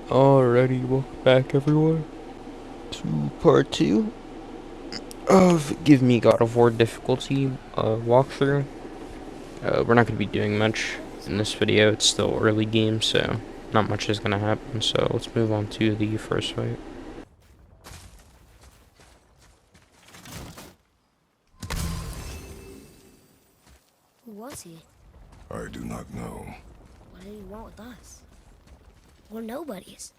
Alrighty, welcome back everyone to part 2 of Give Me God of War difficulty walkthrough. We're not going to be doing much in this video, it's still early game, so not much is going to happen, so let's move on to the first fight. Who was he? I do not know. What did he want with us? We're nobodies.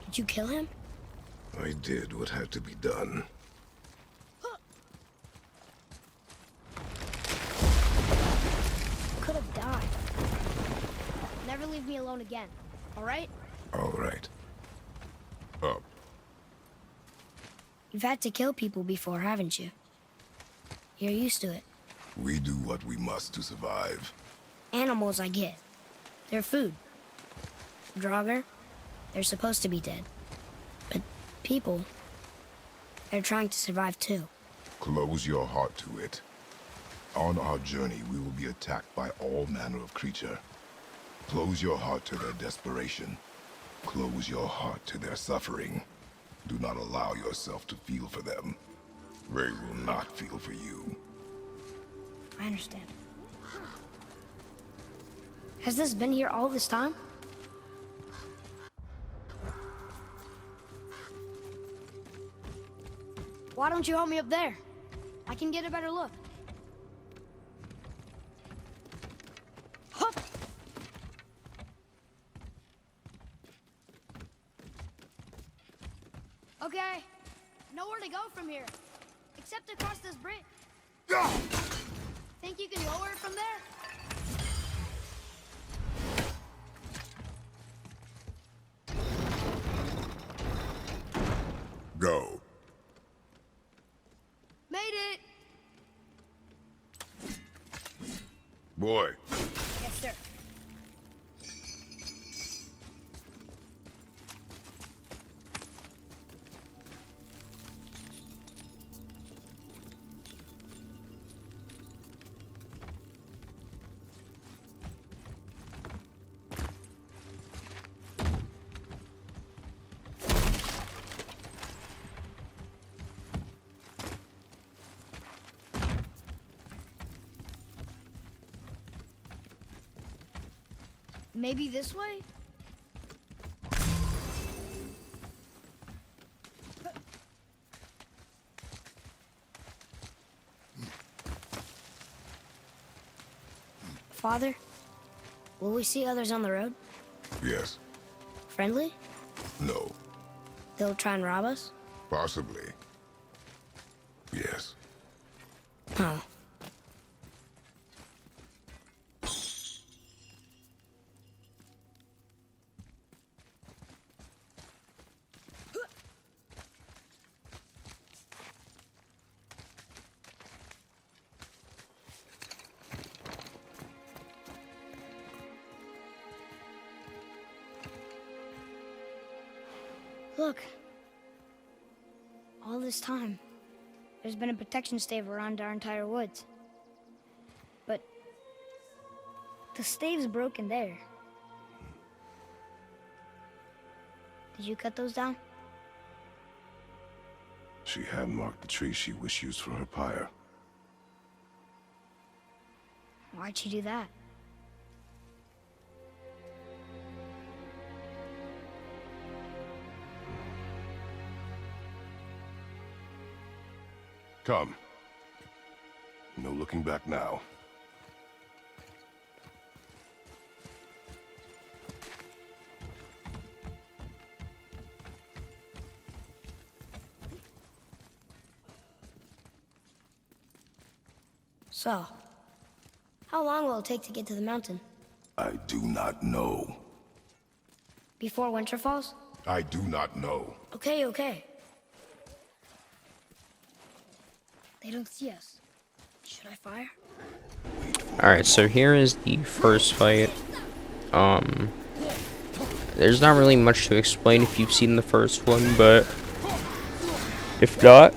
Did you kill him? I did what had to be done. Could have died. Never leave me alone again, all right? All right. Up. You've had to kill people before, haven't you? You're used to it. We do what we must to survive. Animals, I get. They're food. Draugr, they're supposed to be dead. But people, they're trying to survive too. Close your heart to it. On our journey, we will be attacked by all manner of creature. Close your heart to their desperation. Close your heart to their suffering. Do not allow yourself to feel for them. They will not feel for you. I understand. Has this been here all this time? Why don't you help me up there? I can get a better look. Hup! Okay, nowhere to go from here, except across this bridge. Think you can lower it from there? Go. Made it! Boy. Yes, sir. Maybe this way? Father, will we see others on the road? Yes. Friendly? No. They'll try and rob us? Possibly. Yes. Oh. Look. All this time, there's been a protection stave around our entire woods. But the stave's broken there. Did you cut those down? She had marked the tree she wished used for her pyre. Why'd she do that? Come. No looking back now. So, how long will it take to get to the mountain? I do not know. Before winter falls? I do not know. Okay, okay. They don't see us. Should I fire? Alright, so here is the first fight. There's not really much to explain if you've seen the first one, but if not,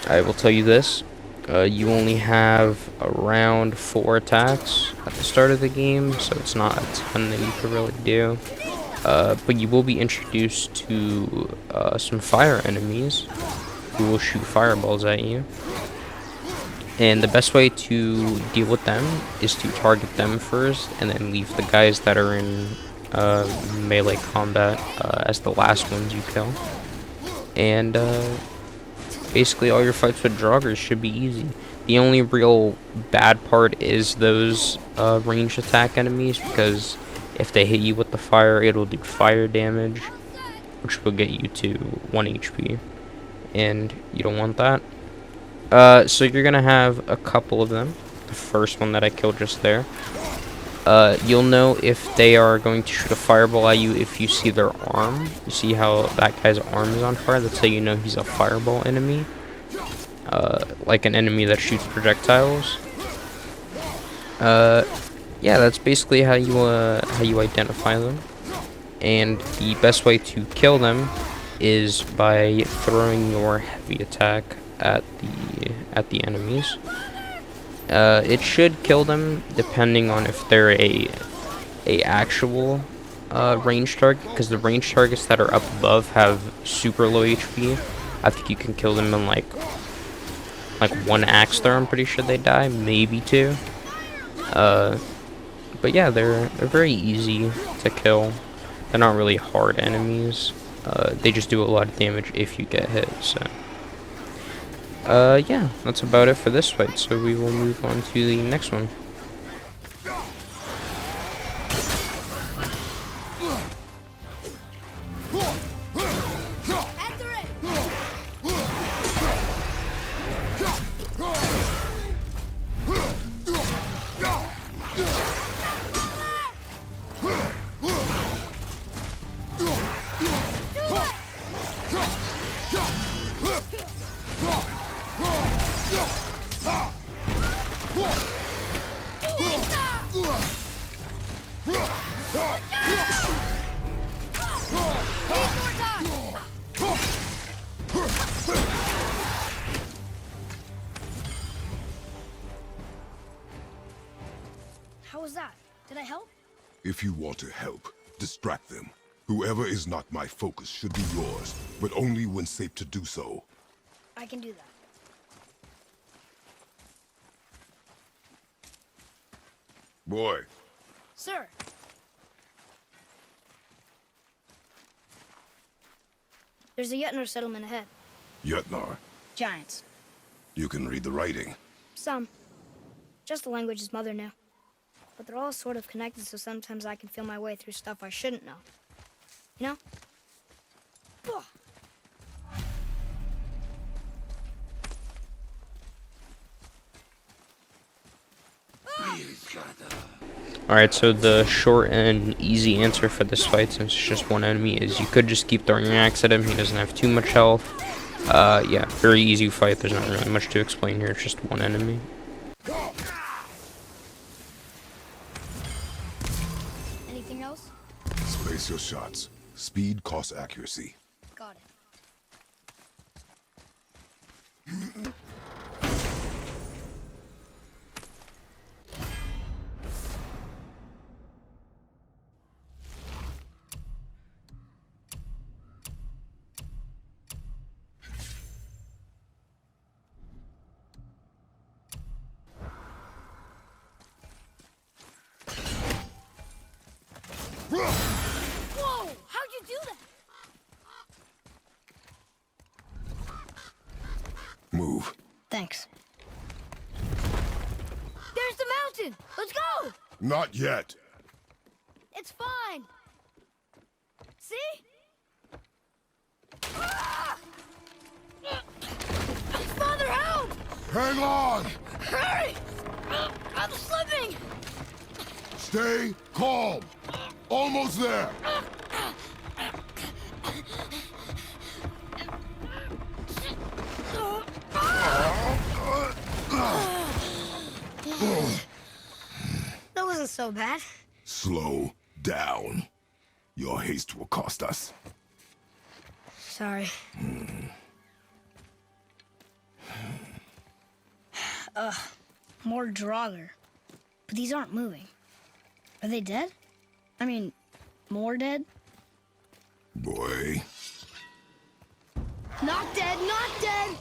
I will tell you this. You only have around 4 attacks at the start of the game, so it's not a ton that you could really do. But you will be introduced to some fire enemies who will shoot fireballs at you. And the best way to deal with them is to target them first, and then leave the guys that are in melee combat as the last ones you kill. And basically all your fights with Draugrs should be easy. The only real bad part is those ranged attack enemies, because if they hit you with the fire, it'll do fire damage, which will get you to 1 HP, and you don't want that. So you're gonna have a couple of them. The first one that I killed just there. You'll know if they are going to shoot a fireball at you if you see their arm. You see how that guy's arm is on fire? That's how you know he's a fireball enemy. Like an enemy that shoots projectiles. Yeah, that's basically how you identify them. And the best way to kill them is by throwing your heavy attack at the enemies. It should kill them depending on if they're a actual range target, because the range targets that are up above have super low HP. I think you can kill them in like 1 axe throw. I'm pretty sure they die, maybe 2. But yeah, they're very easy to kill. They're not really hard enemies. They just do a lot of damage if you get hit. So yeah, that's about it for this fight. So we will move on to the next one. How was that? Did I help? If you want to help, distract them. Whoever is not my focus should be yours, but only when safe to do so. I can do that. Boy. Sir. There's a Yetnar settlement ahead. Yetnar. Giants. You can read the writing. Some. Just the language his mother knew. But they're all sort of connected, so sometimes I can feel my way through stuff I shouldn't know. You know? Ugh. Alright, so the short and easy answer for this fight, since it's just one enemy, is you could just keep throwing your axe at him. He doesn't have too much health. Yeah, very easy fight. There's not really much to explain here. It's just one enemy. Anything else? Space your shots. Speed costs accuracy. Got it. Whoa! How'd you do that? Move. Thanks. There's the mountain! Let's go! Not yet. It's fine! See? Ah! Father, help! Hang on! Hurry! I'm slipping! Stay calm. Almost there. That wasn't so bad. Slow down. Your haste will cost us. Sorry. More Draugr. But these aren't moving. Are they dead? I mean, more dead? Boy. Not dead, not dead!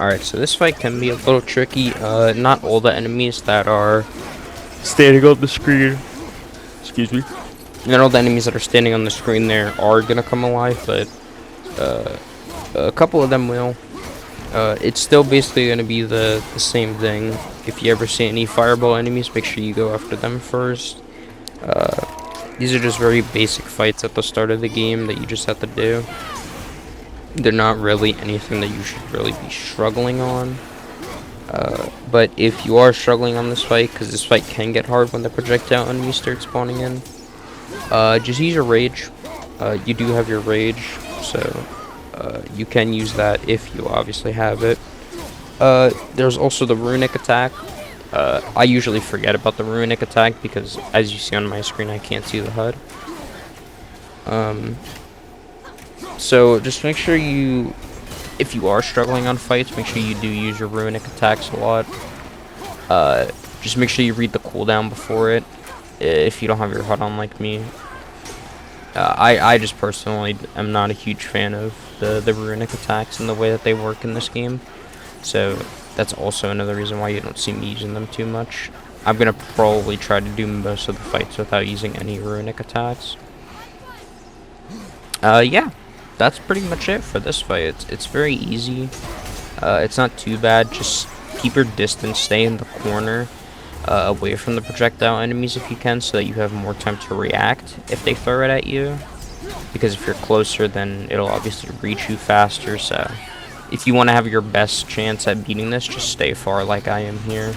Alright, so this fight can be a little tricky. Not all the enemies that are standing on the screen. Excuse me. Not all the enemies that are standing on the screen there are gonna come alive, but a couple of them will. It's still basically gonna be the same thing. If you ever see any fireball enemies, make sure you go after them first. These are just very basic fights at the start of the game that you just have to do. They're not really anything that you should really be struggling on. But if you are struggling on this fight, because this fight can get hard when the projectile enemies start spawning in, just use your rage. You do have your rage, so you can use that if you obviously have it. There's also the runic attack. I usually forget about the runic attack because, as you see on my screen, I can't see the HUD. So just make sure you, if you are struggling on fights, make sure you do use your runic attacks a lot. Just make sure you read the cooldown before it, if you don't have your HUD on like me. I just personally am not a huge fan of the runic attacks and the way that they work in this game. So that's also another reason why you don't see me using them too much. I'm gonna probably try to do most of the fights without using any runic attacks. Yeah, that's pretty much it for this fight. It's very easy. It's not too bad. Just keep your distance, stay in the corner, away from the projectile enemies if you can, so that you have more time to react if they throw it at you. Because if you're closer, then it'll obviously reach you faster. So if you want to have your best chance at beating this, just stay far like I am here,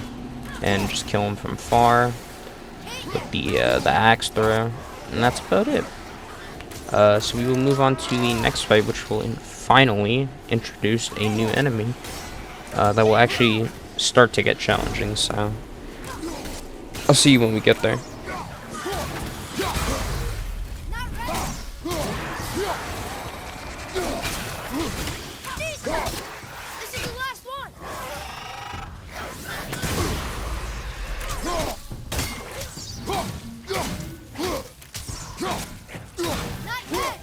and just kill him from far with the axe throw, and that's about it. So we will move on to the next fight, which will finally introduce a new enemy that will actually start to get challenging. So I'll see you when we get there. This is the last one! Not yet!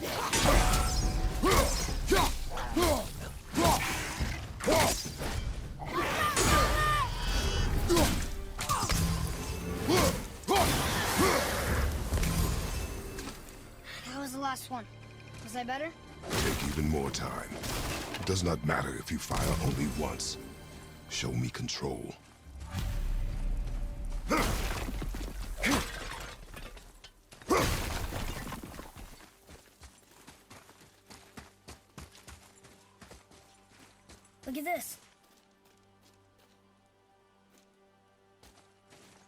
That was the last one. Was I better? Take even more time. It does not matter if you fire only once. Show me control. Look at this.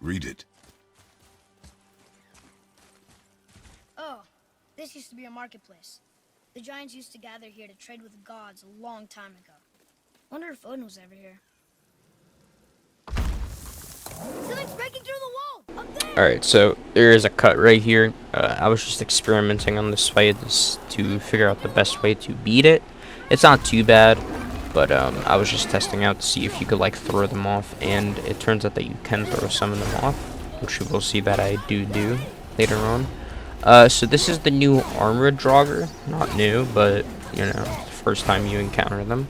Read it. Oh, this used to be a marketplace. The giants used to gather here to trade with the gods a long time ago. Wonder if Odin was ever here. Something's breaking through the wall! Up there! Alright, so there is a cut right here. I was just experimenting on this fight to figure out the best way to beat it. It's not too bad, but I was just testing out to see if you could like throw them off, and it turns out that you can throw some of them off, which you will see that I do later on. So this is the new armored Draugr. Not new, but you know, first time you encounter them.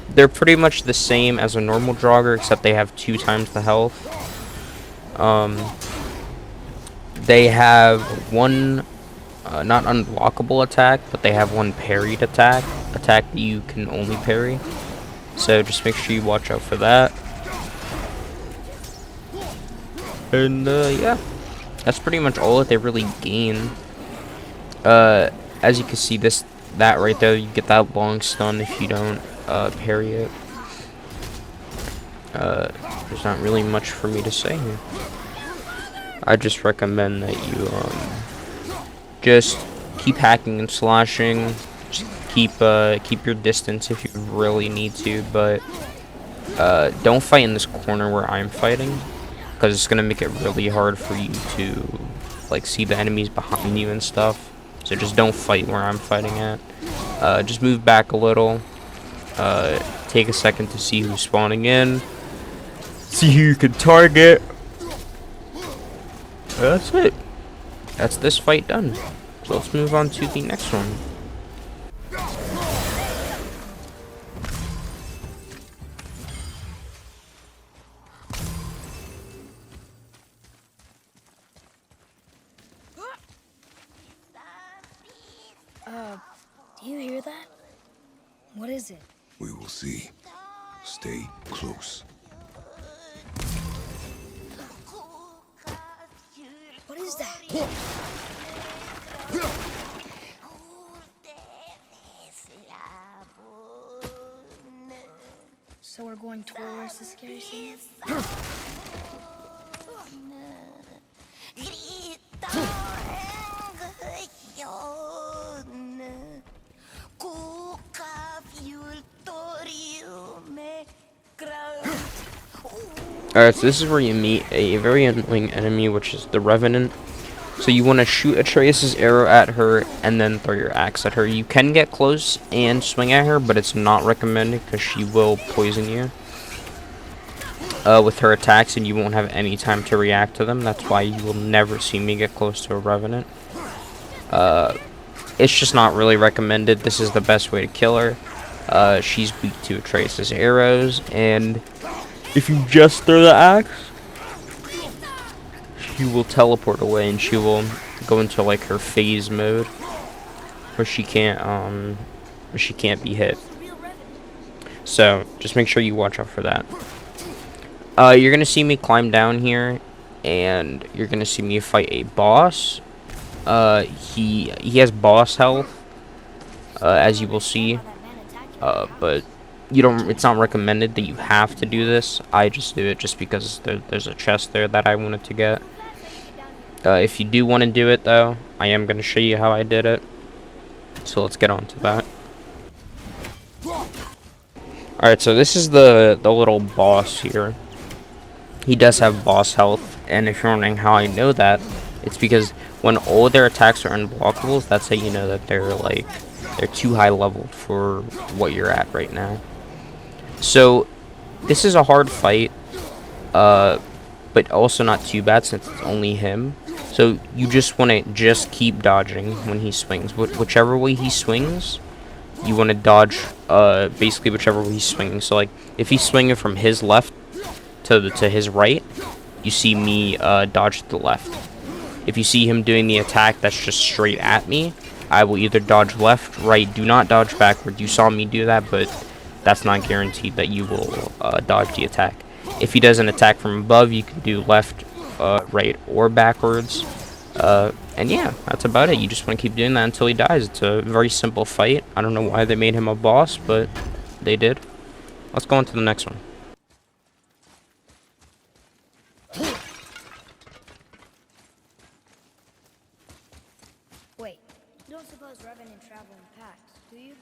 They're pretty much the same as a normal Draugr, except they have 2 times the health. They have one not unblockable attack, but they have one parried attack that you can only parry. So just make sure you watch out for that. And yeah, that's pretty much all that they really gain. As you can see, that right there, you get that long stun if you don't parry it. There's not really much for me to say here. I just recommend that you just keep hacking and slashing. Just keep your distance if you really need to, but don't fight in this corner where I'm fighting, because it's gonna make it really hard for you to like see the enemies behind you and stuff. So just don't fight where I'm fighting at. Just move back a little. Take a second to see who's spawning in. See who you can target. That's it. that's this fight done. So let's move on to the next one. Do you hear that? What is it? We will see. Stay close. What is that? So we're going towards the scary scene? Alright, so this is where you meet a very annoying enemy, which is the Revenant. So you want to shoot Atreus' arrow at her and then throw your axe at her. You can get close and swing at her, but it's not recommended because she will poison you with her attacks, and you won't have any time to react to them. That's why you will never see me get close to a Revenant. It's just not really recommended. This is the best way to kill her. She's weak to Atreus' arrows, and if you just throw the axe, she will teleport away and she will go into like her phase mode where she can't be hit. So just make sure you watch out for that. You're gonna see me climb down here, and you're gonna see me fight a boss. He has boss health, as you will see, but you don't. It's not recommended that you have to do this. I just do it just because there's a chest there that I wanted to get. If you do want to do it though, I am gonna show you how I did it. So let's get on to that. Alright, so this is the little boss here. He does have boss health, and if you're wondering how I know that, it's because when all their attacks are unblockables, that's how you know that they're too high leveled for what you're at right now. So this is a hard fight, but also not too bad since it's only him. So you just want to keep dodging when he swings. Whichever way he swings, you want to dodge basically whichever way he's swinging. So like if he's swinging from his left to his right, you see me dodge to the left. If you see him doing the attack that's just straight at me, I will either dodge left, right. Do not dodge backward. You saw me do that, but that's not guaranteed that you will dodge the attack. If he does an attack from above, you can do left, right, or backwards. And yeah, that's about it. You just want to keep doing that until he dies. It's a very simple fight. I don't know why they made him a boss, but they did. Let's go on to the next one. Wait, you don't suppose Revenant travel in packs, do you?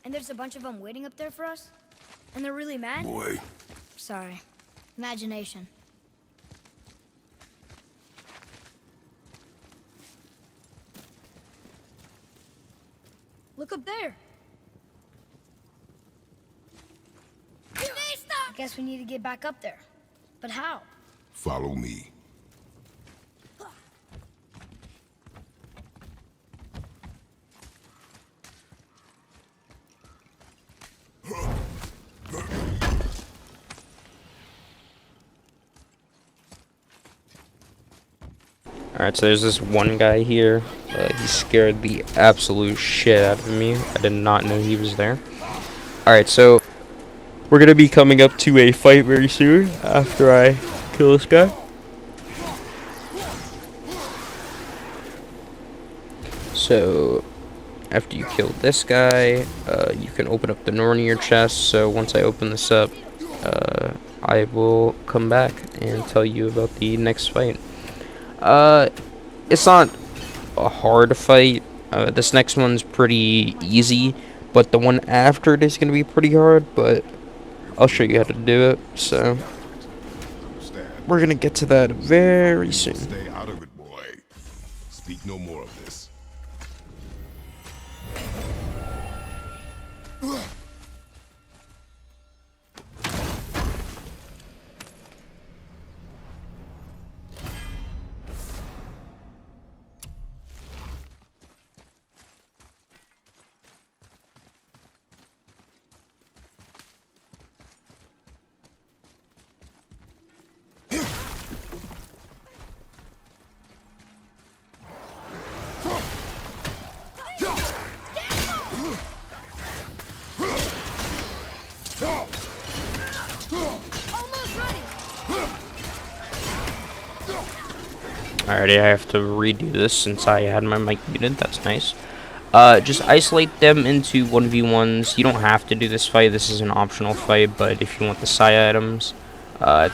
And there's a bunch of them waiting up there for us? And they're really mad? Boy. Sorry. Imagination. Look up there! I guess we need to get back up there. But how? Follow me. Alright, so there's this one guy here. He scared the absolute shit out of me. I did not know he was there. Alright, so we're going to be coming up to a fight very soon after I kill this guy. So after you kill this guy, you can open up the Nornir chest. So once I open this up, I will come back and tell you about the next fight. It's not a hard fight. This next one's pretty easy, but the one after it is going to be pretty hard, but I'll show you how to do it. So we're going to get to that very soon. Stay out of it, boy. Speak no more of this. Alrighty, I have to redo this since I had my mic muted. That's nice. Just isolate them into 1v1s. You don't have to do this fight. This is an optional fight, but if you want the psi items,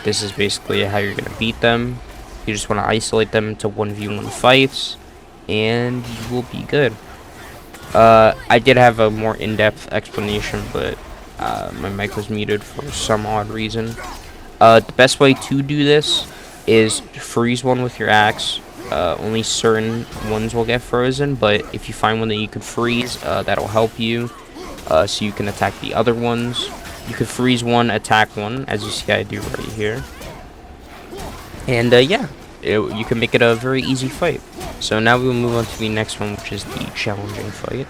this is basically how you're gonna beat them. You just want to isolate them into 1v1 fights, and you will be good. I did have a more in-depth explanation, but my mic was muted for some odd reason. The best way to do this is freeze one with your axe. Only certain ones will get frozen, but if you find one that you could freeze, that'll help you, so you can attack the other ones. You could freeze one, attack one, as you see I do right here. And yeah, you can make it a very easy fight. So now we will move on to the next one, which is the challenging fight.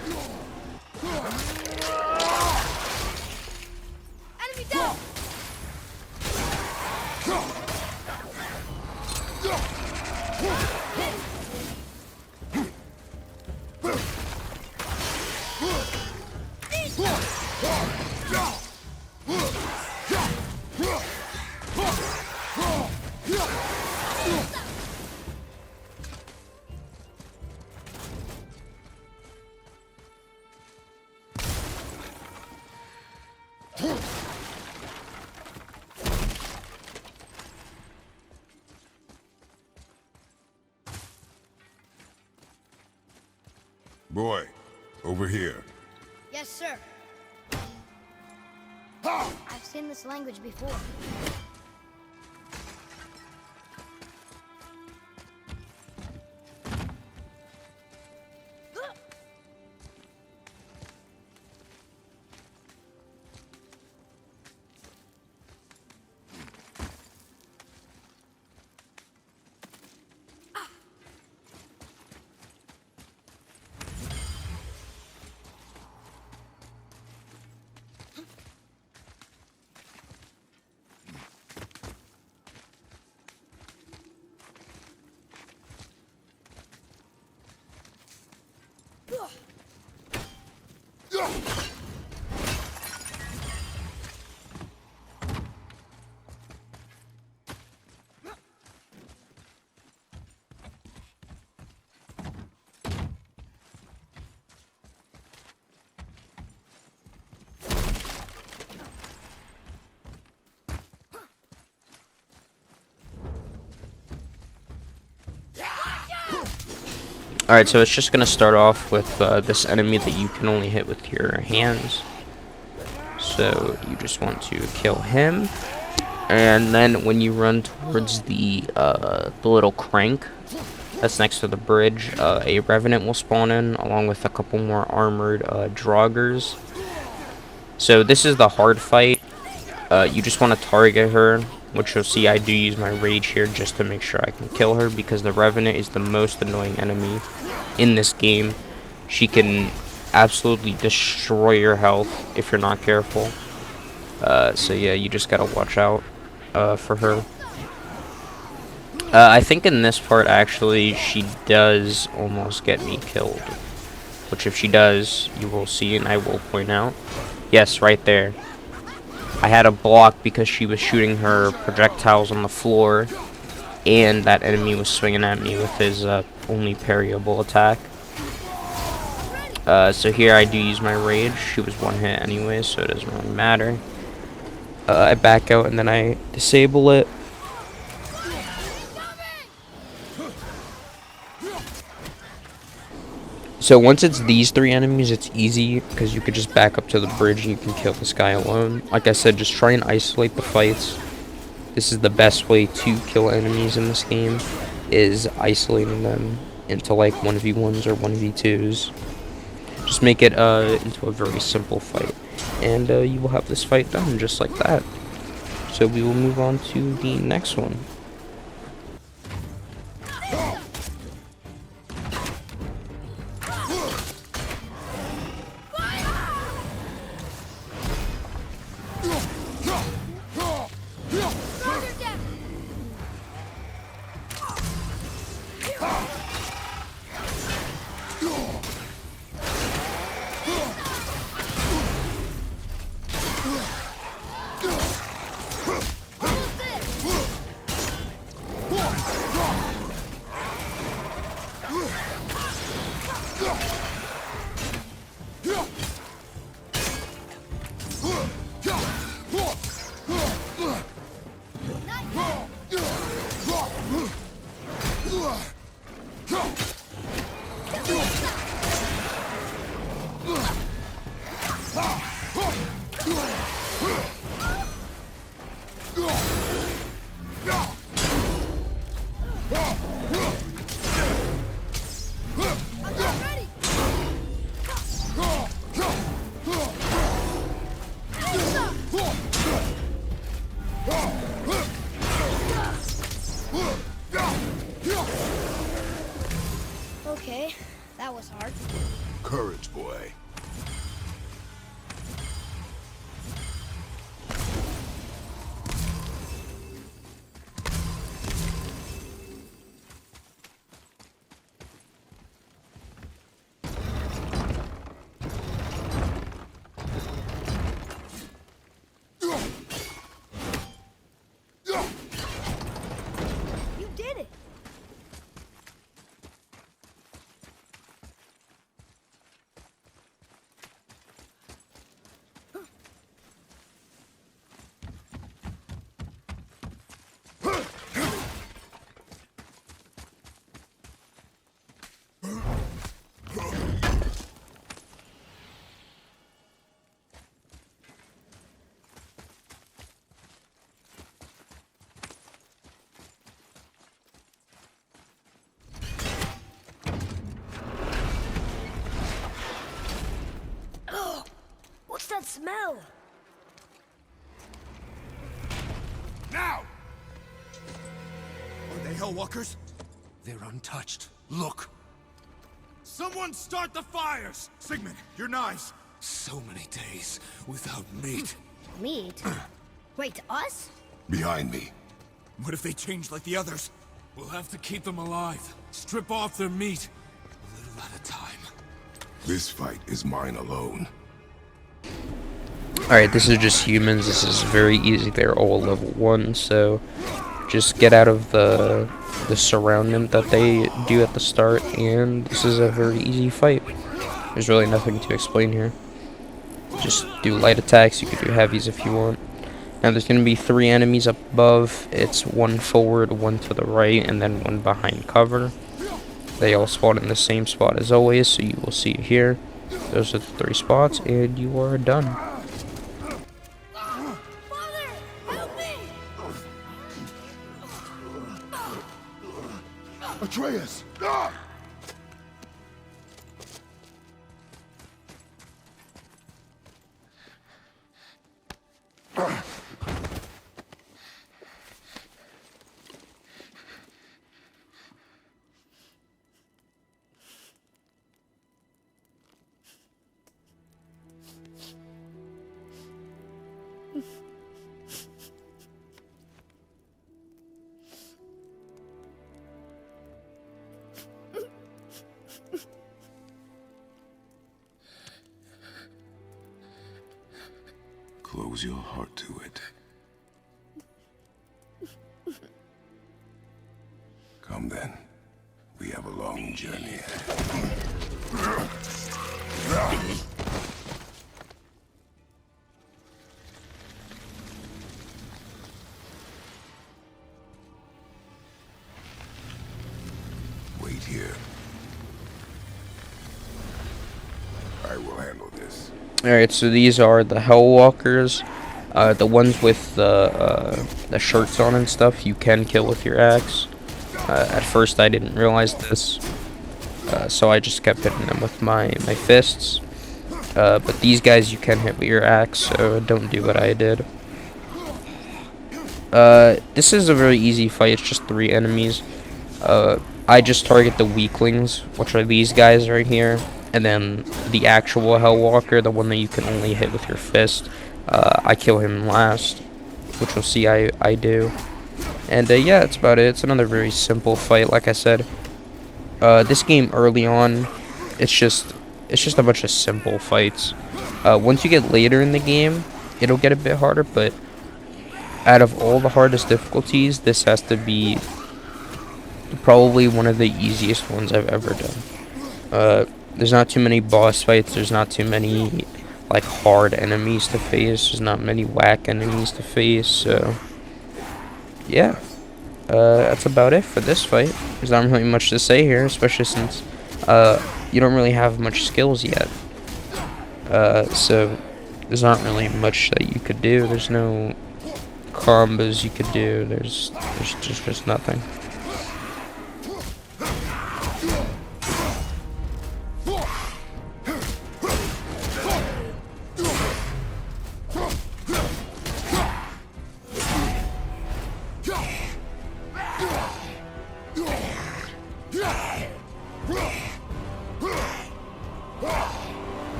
Enemy down! Boy, over here. Yes, sir. I've seen this language before. Alright, so it's just going to start off with this enemy that you can only hit with your hands. So you just want to kill him. And then when you run towards the little crank that's next to the bridge, a Revenant will spawn in, along with a couple more armored Draugrs. So this is the hard fight. You just want to target her, which you'll see I do use my rage here just to make sure I can kill her, because the Revenant is the most annoying enemy in this game. She can absolutely destroy your health if you're not careful. So yeah, you just gotta watch out for her. I think in this part, actually, she does almost get me killed. Which if she does, you will see, and I will point out. Yes, right there. I had a block because she was shooting her projectiles on the floor, and that enemy was swinging at me with his only parryable attack. So here I do use my rage. She was one hit anyway, so it doesn't really matter. I back out and then I disable it. So once it's these three enemies, it's easy because you could just back up to the bridge and you can kill this guy alone. Like I said, just try and isolate the fights. This is the best way to kill enemies in this game, is isolating them into like 1v1s or 1v2s. Just make it into a very simple fight, and you will have this fight done just like that. So we will move on to the next one. Okay, that was hard. Courage, boy. You did it! Oh, what's that smell? Now! Are they Hellwalkers? They're untouched. Look! Someone start the fires! Sigmund, your knives! So many days without meat. Meat? Wait, us? Behind me. What if they change like the others? We'll have to keep them alive. Strip off their meat. A little at a time. This fight is mine alone. Alright, this is just humans. This is very easy. They're all level 1, so just get out of the surroundment that they do at the start, and this is a very easy fight. There's really nothing to explain here. Just do light attacks. You can do heavies if you want. Now there's going to be 3 enemies up above. It's 1 forward, 1 to the right, and then 1 behind cover. They all spawn in the same spot as always, so you will see it here. Those are the 3 spots, and you are done. Father, help me! Atreus! Close your heart to it. Come then. We have a long journey ahead. Wait here. I will handle this. Alright, so these are the Hellwalkers. The ones with the shirts on and stuff, you can kill with your axe. At first I didn't realize this, so I just kept hitting them with my fists. But these guys you can hit with your axe, so don't do what I did. This is a very easy fight, it's just 3 enemies. I just target the weaklings, which are these guys right here. And then the actual Hellwalker, the one that you can only hit with your fist, I kill him last, which you'll see I do. And yeah, that's about it. It's another very simple fight, like I said. This game early on, it's just a bunch of simple fights. Once you get later in the game, it'll get a bit harder, but out of all the hardest difficulties, this has to be probably one of the easiest ones I've ever done. there's not too many boss fights. There's not too many like hard enemies to face. There's not many whack enemies to face. So yeah, that's about it for this fight. There's not really much to say here, especially since you don't really have much skills yet. So there's not really much that you could do. There's no combos you could do. There's just nothing.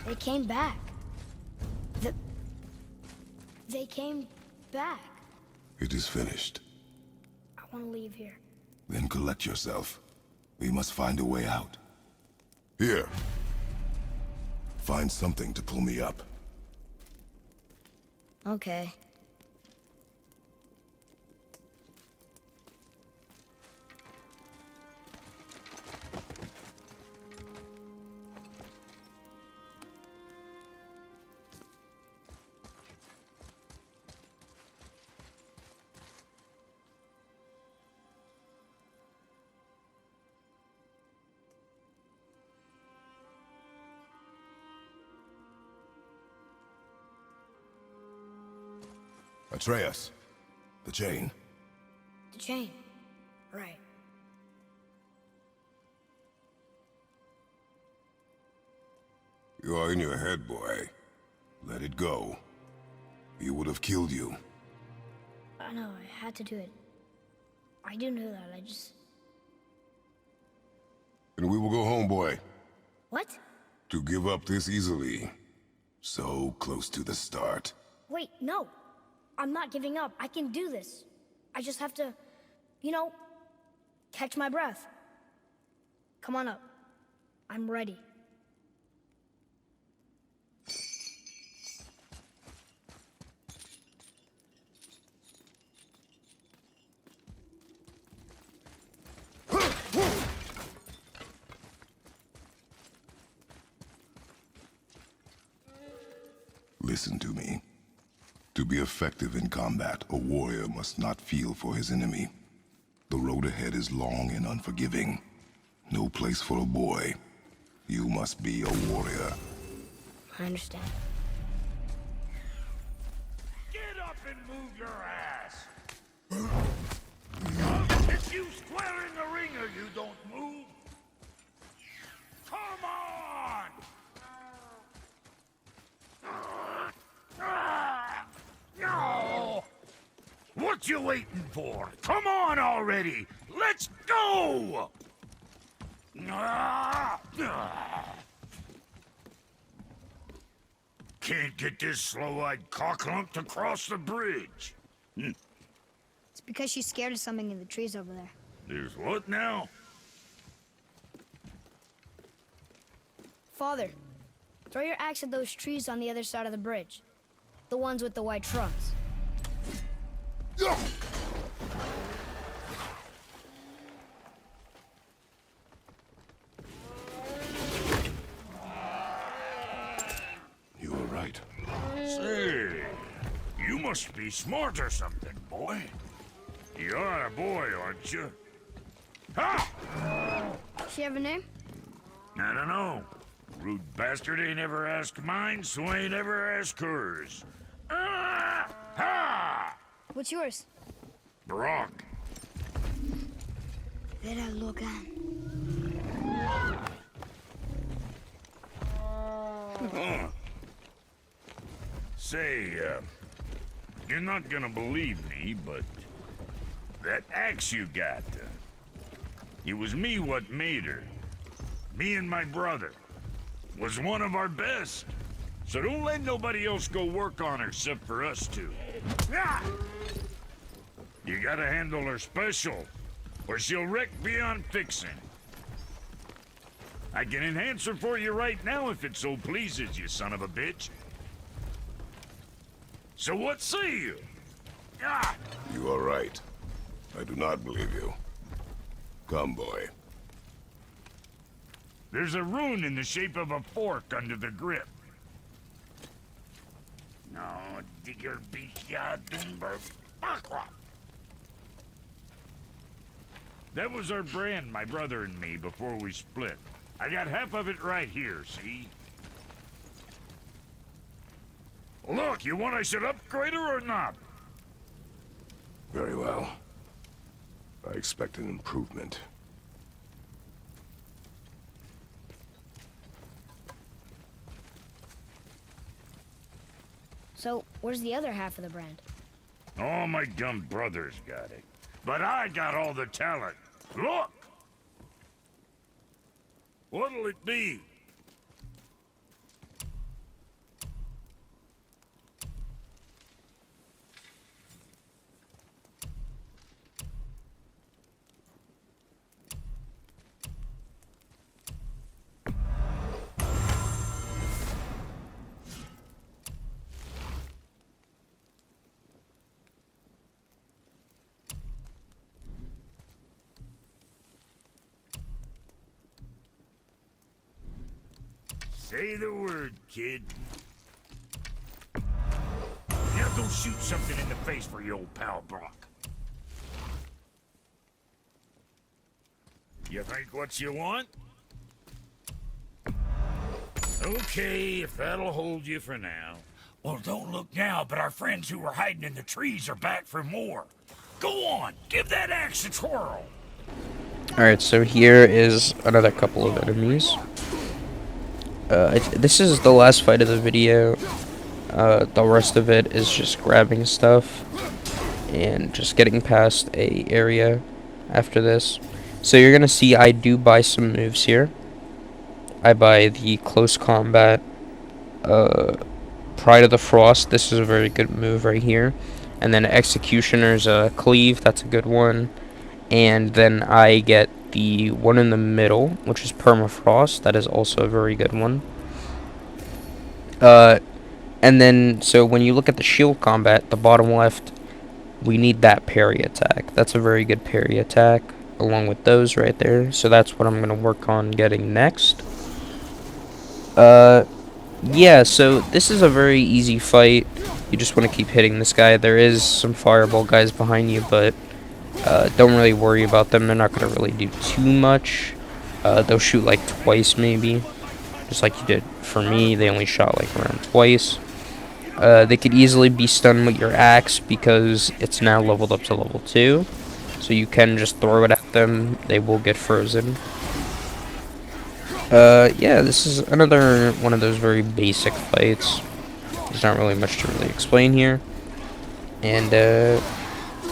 They came back. They came back. It is finished. I want to leave here. Then collect yourself. We must find a way out. Here. Find something to pull me up. Okay. Atreus. The chain. The chain. Right. You are in your head, boy. Let it go. He would have killed you. I know, I had to do it. I do know that, I just... And we will go home, boy. What? To give up this easily. So close to the start. Wait, no. I'm not giving up. I can do this. I just have to, you know, catch my breath. Come on up. I'm ready. Listen to me. To be effective in combat, a warrior must not feel for his enemy. The road ahead is long and unforgiving. No place for a boy. You must be a warrior. I understand. Get up and move your ass! It's you square in the ring or you don't move! Come on! No! What you waiting for? Come on already! Let's go! Can't get this slow-eyed cocklump to cross the bridge. It's because she's scared of something in the trees over there. There's what now? Father, throw your axe at those trees on the other side of the bridge. The ones with the white trunks. You were right. Say, you must be smart or something, boy. You are a boy, aren't you? Ha! She have a name? I don't know. Rude bastard ain't ever asked mine, so ain't ever asked hers. Ha! What's yours? Brock. Vera Logan. Say, you're not gonna believe me, but that axe you got, it was me what made her. Me and my brother. Was one of our best. So don't let nobody else go work on her except for us two. Ah! You gotta handle her special, or she'll wreck beyond fixing. I can enhance her for you right now if it so pleases you, son of a bitch. So what say you? Ah! You are right. I do not believe you. Come, boy. There's a rune in the shape of a fork under the grip. No, digger beak dumber. That was our brand, my brother and me, before we split. I got half of it right here, see? Look, you want I should upgrade her or not? Very well. I expect an improvement. So, where's the other half of the brand? All my dumb brothers got it. But I got all the talent. Look! What'll it be? Say the word, kid. Now go shoot something in the face for your old pal Brock. You think what you want? Okay, if that'll hold you for now. Well, don't look now, but our friends who were hiding in the trees are back for more. Go on, give that axe a twirl. Alright, so here is another couple of enemies. This is the last fight of the video. The rest of it is just grabbing stuff and just getting past a area after this. So you're gonna see I do buy some moves here. I buy the close combat, Pride of the Frost. This is a very good move right here. And then Executioner's Cleave, that's a good one. And then I get the one in the middle, which is Permafrost. That is also a very good one. And then, so when you look at the shield combat, the bottom left, we need that parry attack. That's a very good parry attack, along with those right there. So that's what I'm going to work on getting next. Yeah, so this is a very easy fight. You just want to keep hitting this guy. There is some fireball guys behind you, but don't really worry about them. They're not going to really do too much. They'll shoot like twice maybe. Just like you did for me. They only shot like around twice. They could easily be stunned with your axe because it's now leveled up to level 2. So you can just throw it at them. They will get frozen. Yeah, this is another one of those very basic fights. There's not really much to really explain here. And,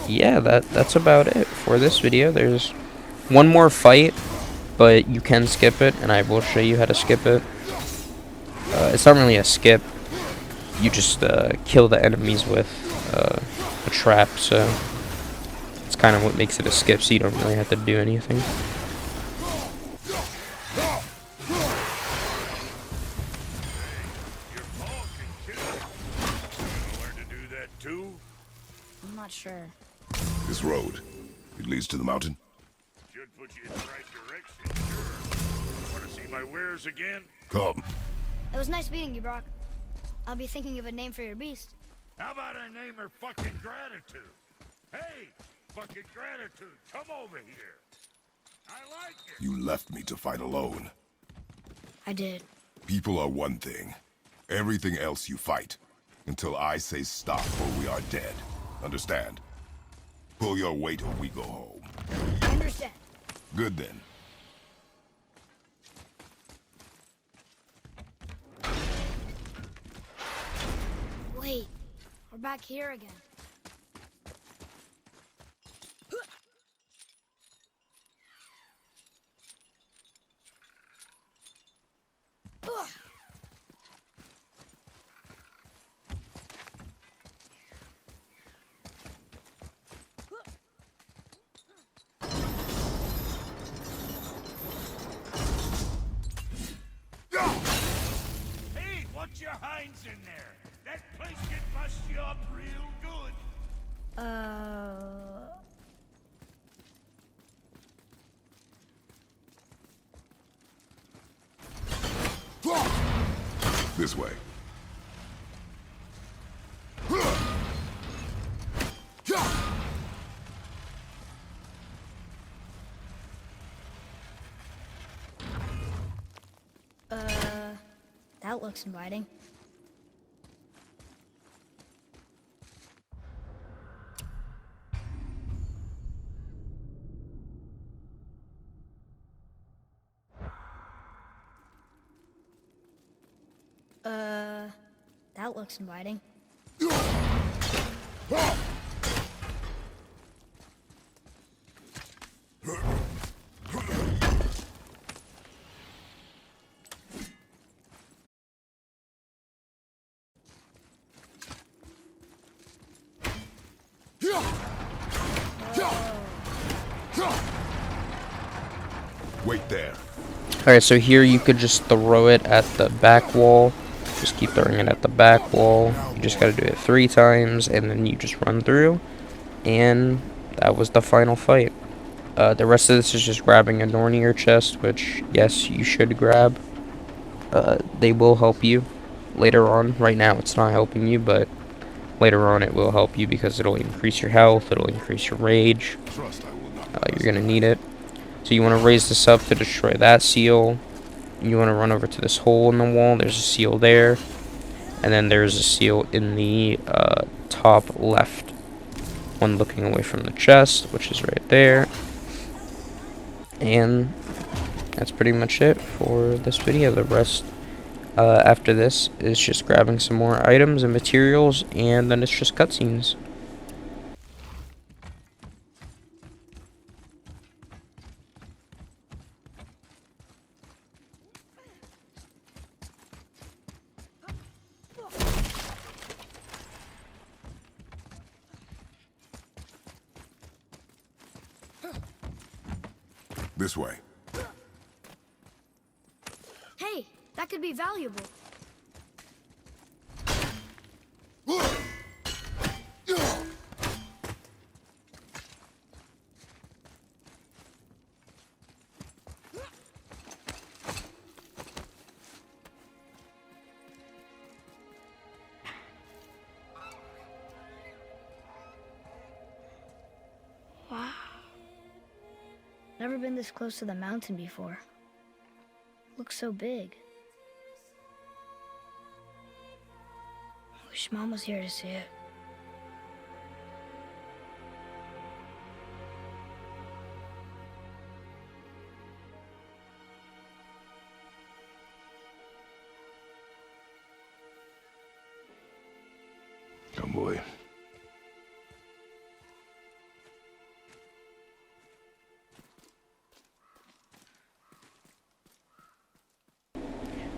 yeah, that's about it for this video. There's one more fight, but you can skip it, and I will show you how to skip it. It's not really a skip. You just, kill the enemies with, a trap, so it's kind of what makes it a skip, so you don't really have to do anything. I'm not sure. This road, it leads to the mountain? Should put you in the right direction, sure. Want to see my wares again? Come. It was nice meeting you, Brock. I'll be thinking of a name for your beast. How about I name her fucking Gratitude? Hey, fucking Gratitude, come over here. I like it. You left me to fight alone. I did. People are one thing. Everything else you fight. Until I say stop or we are dead. Understand? Pull your weight or we go home. I understand. Good then. Wait, we're back here again. Hey, watch your hinds in there. That place can bust you up real good. This way. That looks inviting. That looks inviting. Wait there. Alright, so here you could just throw it at the back wall. Just keep throwing it at the back wall. You just gotta do it 3 times, and then you just run through. And that was the final fight. The rest of this is just grabbing a Nornir chest, which, yes, you should grab. They will help you later on. Right now it's not helping you, but later on it will help you because it'll increase your health, it'll increase your rage. Trust I will not. You're gonna need it. So you want to raise this up to destroy that seal. You want to run over to this hole in the wall. There's a seal there. And then there's a seal in the top left. One looking away from the chest, which is right there. And that's pretty much it for this video. The rest after this is just grabbing some more items and materials, and then it's just cutscenes. This way. Hey, that could be valuable. Wow. Never been this close to the mountain before. Looks so big. Wish Mom was here to see it. Come, boy.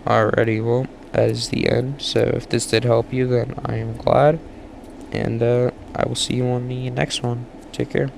Alrighty, well, that is the end. So if this did help you, then I am glad. And I will see you on the next one. Take care.